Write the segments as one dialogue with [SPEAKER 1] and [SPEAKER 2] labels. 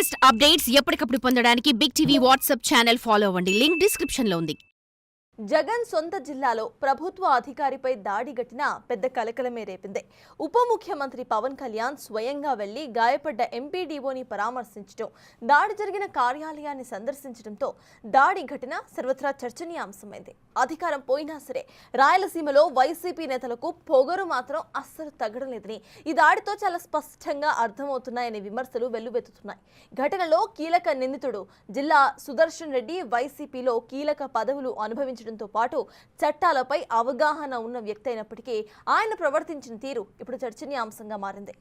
[SPEAKER 1] Latest updates ఎప్పటికప్పుడు పొందడానికి big TV WhatsApp channel follow అవ్వండి. లింక్ డిస్క్రిప్షన్ లో ఉంది.
[SPEAKER 2] జగన్ సొంత జిల్లాలో ప్రభుత్వ అధికారిపై దాడి ఘటన పెద్ద కలకలమే రేపింది. ఉప ముఖ్యమంత్రి పవన్ కళ్యాణ్ స్వయంగా వెళ్లి గాయపడ్డ ఎంపీడీఓని పరామర్శించడం, దాడి జరిగిన కార్యాలయాన్ని సందర్శించడంతో దాడి ఘటన సర్వత్రా చర్చనీయాంశమైంది. అధికారం పోయినా సరే రాయలసీమలో వైసీపీ నేతలకు పొగరు మాత్రం అస్సలు తగ్గడం లేదని ఈ దాడితో చాలా స్పష్టంగా అర్థమవుతున్నాయనే విమర్శలు వెల్లువెత్తుతున్నాయి. ఘటనలో కీలక నిందితుడు జిల్లా సుదర్శన్ రెడ్డి వైసీపీలో కీలక పదవులు అనుభవించడం తో పాటు చట్టాలపై అవగాహన ఉన్న వ్యక్తి అయినప్పటికీ ఆయన ప్రవర్తించిన తీరు ఇప్పుడు చర్చనీయాంశంగా మారింది.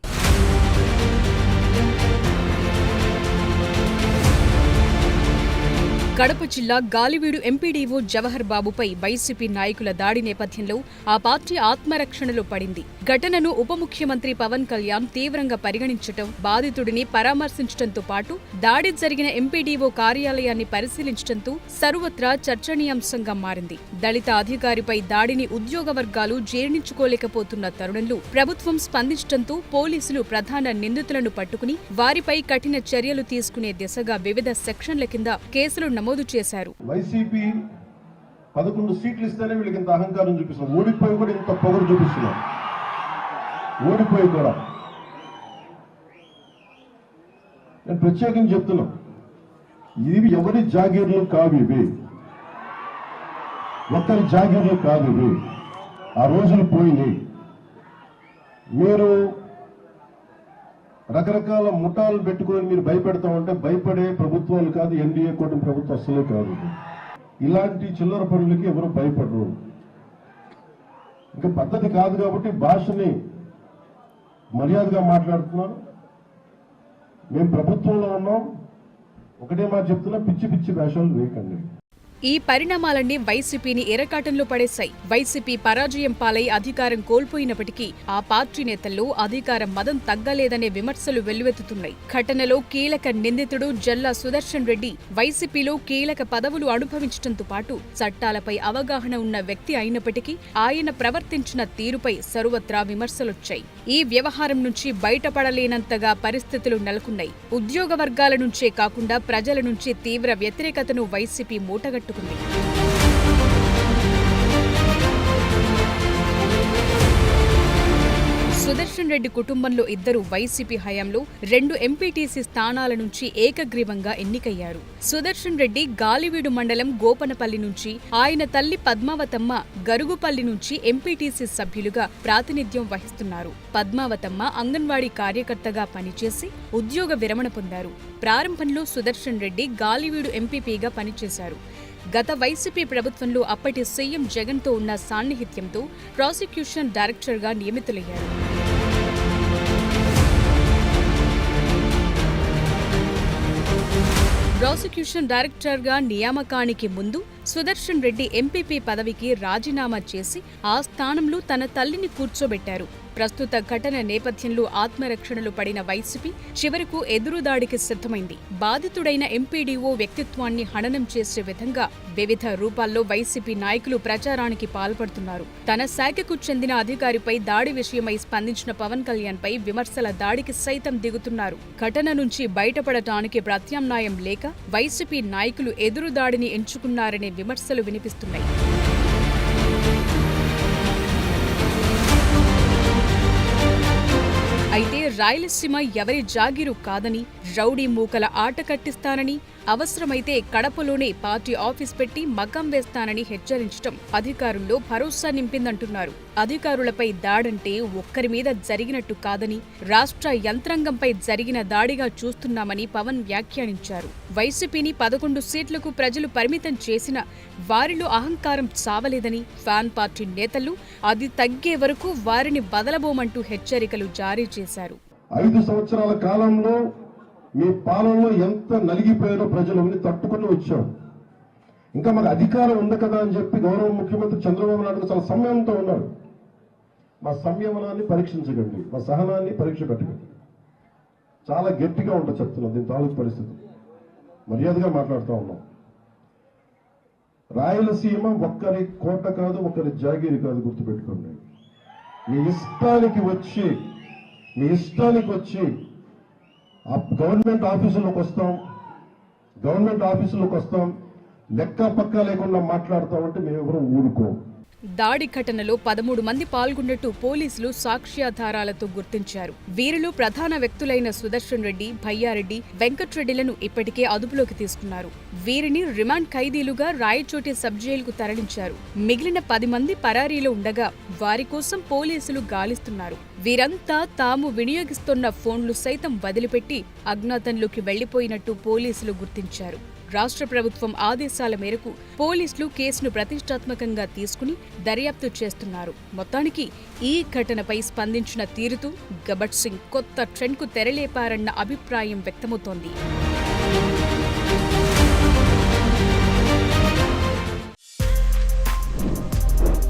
[SPEAKER 3] కడప జిల్లా గాలివీడు ఎంపీడీఓ జవహర్ బాబుపై వైసీపీ నాయకుల దాడి నేపథ్యంలో ఆ పార్టీ ఆత్మరక్షణలో పడింది. ఘటనను ఉప ముఖ్యమంత్రి పవన్ కళ్యాణ్ తీవ్రంగా పరిగణించడం, బాధితుడిని పరామర్శించడంతో పాటు దాడి జరిగిన ఎంపీడీఓ కార్యాలయాన్ని పరిశీలించడంతో సర్వత్రా చర్చనీయాంశంగా మారింది. దళిత అధికారిపై దాడిని ఉద్యోగ వర్గాలు జీర్ణించుకోలేకపోతున్న తరుణంలో ప్రభుత్వం స్పందించడంతో పోలీసులు ప్రధాన నిందితులను పట్టుకుని వారిపై కఠిన చర్యలు తీసుకునే దిశగా వివిధ సెక్షన్ల కింద కేసులు నమోదు చేశారు.
[SPEAKER 4] వైసీపీ 11 సీట్లు ఇస్తేనే వీళ్ళకి ఇంత అహంకారం చూపిస్తున్నారు. ఓడిపోయి కూడా ఇంత పొగరు చూపిస్తున్నారు. ఓడిపోయి కూడా నేను ప్రత్యేకించి చెప్తున్నా, ఇవి ఎవరి జాగీర్లు కావు, ఇవి ఒక్కరి జాగీర్లు కాదు, ఇవి ఆ రోజులు పోయినాయి. మీరు రకరకాల ముఠాలు పెట్టుకొని మీరు భయపెడతా ఉంటే భయపడే ప్రభుత్వాలు కాదు, ఎన్డీఏ కూటమి ప్రభుత్వం అసలే కాదు. ఇలాంటి చిల్లర పనులకి ఎవరు భయపడరు. ఇంకా పద్ధతి కాదు కాబట్టి భాషని మర్యాదగా మాట్లాడుతున్నారు. మేము ప్రభుత్వంలో ఉన్నాం, ఒకటే మాట చెప్తున్నా, పిచ్చి పిచ్చి వేషాలు వేయకండి.
[SPEAKER 3] ఈ పరిణామాలన్నీ వైసీపీని ఎరకాటంలో పడేశాయి. వైసీపీ పరాజయం పాలై అధికారం కోల్పోయినప్పటికీ ఆ పార్టీ నేతల్లో అధికార మదం తగ్గలేదనే విమర్శలు వెల్లువెత్తుతున్నాయి. ఘటనలో కీలక నిందితుడు జల్లా సుదర్శన్ రెడ్డి వైసీపీలో కీలక పదవులు అనుభవించడంతో పాటు చట్టాలపై అవగాహన ఉన్న వ్యక్తి అయినప్పటికీ ఆయన ప్రవర్తించిన తీరుపై సర్వత్రా విమర్శలొచ్చాయి. ఈ వ్యవహారం నుంచి బయటపడలేనంతగా పరిస్థితులు నెలకొన్నాయి. ఉద్యోగ వర్గాల నుంచే కాకుండా ప్రజల నుంచి తీవ్ర వ్యతిరేకతను వైసీపీ మూటగట్టు సుదర్శన్ రెడ్డి కుటుంబంలో ఇద్దరు వైసీపీ హయాంలో 2 ఎంపీటీసీ స్థానాల నుంచి ఏకగ్రీవంగా ఎన్నికయ్యారు. సుదర్శన్ రెడ్డి గాలివీడు మండలం గోపనపల్లి నుంచి, ఆయన తల్లి పద్మావతమ్మ గరుగుపల్లి నుంచి ఎంపీటీసీ సభ్యులుగా ప్రాతినిధ్యం వహిస్తున్నారు. పద్మావతమ్మ అంగన్వాడీ కార్యకర్తగా పనిచేసి ఉద్యోగ విరమణ పొందారు. ప్రారంభంలో సుదర్శన్ రెడ్డి గాలివీడు ఎంపీపీగా పనిచేశారు. గత వైసీపీ ప్రభుత్వంలో అప్పటి సీఎం జగన్తో ఉన్న సాన్నిహిత్యంతో ప్రాసిక్యూషన్ డైరెక్టర్గా నియమితులయ్యారు. ప్రాసిక్యూషన్ డైరెక్టర్గా నియామకానికి ముందు సుదర్శన్ రెడ్డి ఎంపీపీ పదవికి రాజీనామా చేసి ఆ స్థానంలో తన తల్లిని కూర్చోబెట్టారు. ప్రస్తుత ఘటన నేపథ్యంలో ఆత్మరక్షణలో పడిన వైసీపీ చివరకు ఎదురుదాడికి సిద్ధమైంది. బాధితుడైన ఎంపీడీఓ వ్యక్తిత్వాన్ని హననం చేసే విధంగా వివిధ రూపాల్లో వైసీపీ నాయకులు ప్రచారానికి పాల్పడుతున్నారు. తన శాఖకు చెందిన అధికారిపై దాడి విషయమై స్పందించిన పవన్ కళ్యాణ్ పై విమర్శల దాడికి సైతం దిగుతున్నారు. ఘటన నుంచి బయటపడటానికి ప్రత్యామ్నాయం లేక వైసీపీ నాయకులు ఎదురుదాడిని ఎంచుకున్నారనే విమర్శలు వినిపిస్తున్నాయి. అయితే రాయలసీమ ఎవరి జాగీరు కాదని, రౌడీ మూకల ఆట కట్టిస్తానని, అవసరమైతే కడపలోనే పార్టీ ఆఫీస్ పెట్టి మగ్గం వేస్తానని హెచ్చరించడం అధికారుల్లో భరోసా నింపిందంటున్నారు. అధికారులపై దాడంటే ఒక్కరి మీద జరిగినట్టు కాదని, రాష్ట్ర యంత్రాంగంపై జరిగిన దాడిగా చూస్తున్నామని పవన్ వ్యాఖ్యానించారు. వైసీపీని 11 సీట్లకు ప్రజలు పరిమితం చేసిన వారిలో అహంకారం చావలేదని, ఫ్యాన్ పార్టీ నేతలు అది తగ్గే వరకు వారిని బదలబోమంటూ హెచ్చరికలు జారీ చేశారు.
[SPEAKER 4] 5 సంవత్సరాల కాలంలో మీ పాలనలో ఎంత నలిగిపోయారో ప్రజలు తట్టుకుని వచ్చాం. ఇంకా మాకు అధికారం ఉంది కదా అని చెప్పి గౌరవ ముఖ్యమంత్రి చంద్రబాబు నాయుడు చాలా సంయమనంతో ఉన్నారు. మా సంయమనాన్ని పరీక్షించకండి, మా సహనాన్ని పరీక్ష పెట్టకండి. చాలా గట్టిగా ఉంటా చెప్తున్నాం. దీని తాలూకు పరిస్థితి మర్యాదగా మాట్లాడుతూ ఉన్నాం. రాయలసీమ ఒక్కరి కోట కాదు, ఒకరి జాగీరి కాదు, గుర్తుపెట్టుకోండి. మీ ఇష్టానికి వచ్చి గవర్నమెంట్ ఆఫీసులోకి వస్తాం లెక్క పక్క లేకుండా మాట్లాడతామంటే మేము ఎవరు ఊరుకోం.
[SPEAKER 3] దాడి ఘటనలో 13 మంది పాల్గొన్నట్టు పోలీసులు సాక్ష్యాధారాలతో గుర్తించారు. వీరిలో ప్రధాన వ్యక్తులైన సుదర్శన్ రెడ్డి, భయ్యారెడ్డి, వెంకట్రెడ్డిలను ఇప్పటికే అదుపులోకి తీసుకున్నారు. వీరిని రిమాండ్ ఖైదీలుగా రాయచోటి సబ్ జైలుకు తరలించారు. మిగిలిన 10 మంది పరారీలో ఉండగా వారి కోసం పోలీసులు గాలిస్తున్నారు. వీరంతా తాము వినియోగిస్తున్న ఫోన్లు సైతం వదిలిపెట్టి అజ్ఞాతంలోకి వెళ్లిపోయినట్టు పోలీసులు గుర్తించారు. రాష్ట్ర ప్రభుత్వం ఆదేశాల మేరకు పోలీసులు కేసును ప్రతిష్టాత్మకంగా తీసుకుని దర్యాప్తు చేస్తున్నారు. మొత్తానికి ఈ ఘటనపై స్పందించిన తీరుతో గబ్బర్ సింగ్ కొత్త ట్రెండ్కు తెరలేపారన్న అభిప్రాయం వ్యక్తమవుతోంది.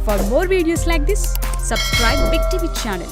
[SPEAKER 3] For more videos like this, subscribe Big TV channel.